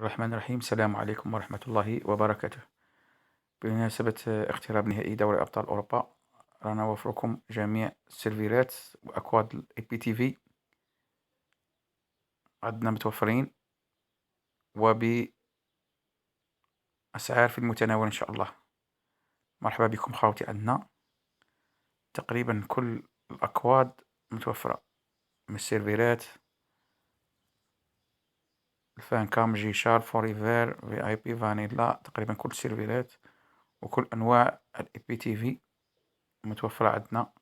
الرحمن الرحيم. السلام عليكم ورحمة الله وبركاته. بمناسبة اقتراب نهائي دوري أبطال أوروبا، رانا نوفركم جميع السيرفيرات وأكواد الاي بي تي في عندنا متوفرين وبأسعار في المتناول إن شاء الله. مرحبا بكم خاوتي، عندنا تقريبا كل الأكواد متوفرة من السيرفيرات: الفان كام، جي شار، فوريفير، في اي بي، فانيلا. تقريبا كل السيرفيرات وكل أنواع الاي بي تي في متوفرة عندنا.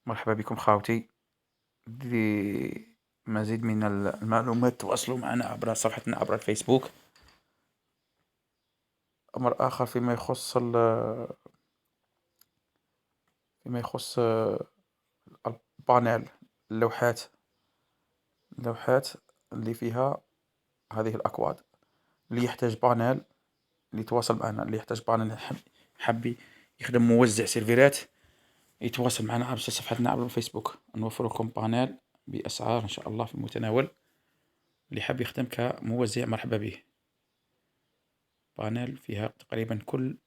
مرحبا بكم خاوتي. لمزيد من المعلومات تواصلوا معنا عبر صفحتنا عبر الفيسبوك. أمر آخر فيما يخص البانيل، اللوحات اللي فيها هذه الأكواد. اللي يحتاج بانيل اللي يتواصل معنا، اللي يحتاج بانيل حب يخدم موزع سيرفرات يتواصل معنا عبر صفحتنا عبر الفيسبوك. نوفر لكم بانيل بأسعار إن شاء الله في المتناول. اللي حاب يخدم كموزع مرحبا به. بانيل فيها تقريبا كل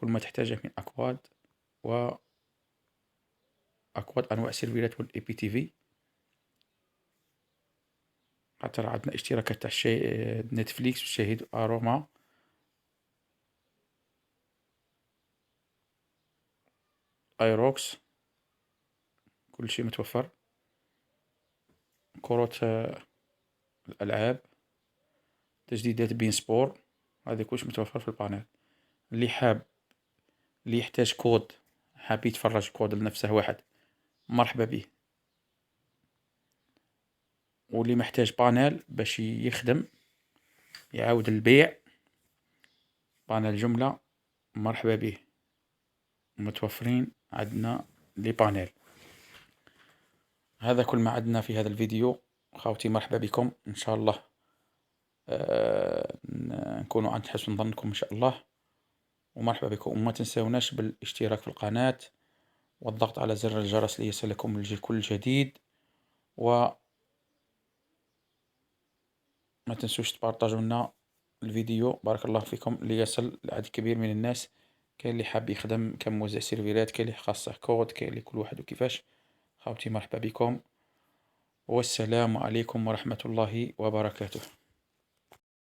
ما تحتاجه من أكواد أنواع السيرفرات والاي بي تي في. حتى عندنا اشتراكات تاع نتفليكس وشاهد أروما، ايروكس، كل شيء متوفر. كرة الألعاب، تجديدات بين سبور، هذا كلش متوفر في البانيل. اللي يحتاج كود، حاب يتفرج كود لنفسه واحد، مرحبا به. واللي محتاج بانيل باش يخدم يعاود البيع، بانيل جملة، مرحبا به. متوفرين عندنا لي بانيل. هذا كل ما عندنا في هذا الفيديو خاوتي. مرحبا بكم ان شاء الله. نكونوا عند حسن ظنكم ان شاء الله. ومرحبا بكم، وما تنسوناش بالاشتراك في القناة والضغط على زر الجرس ليصلكم كل جديد. وما تنسوش تبارطاجوا لنا الفيديو، بارك الله فيكم، ليصل لعدد كبير من الناس. كاين اللي حاب يخدم كموزع سيرفيرات، كاين اللي خاصه كود، كاين اللي كل واحد وكيفاش. خاوتي مرحبا بكم، والسلام عليكم ورحمة الله وبركاته.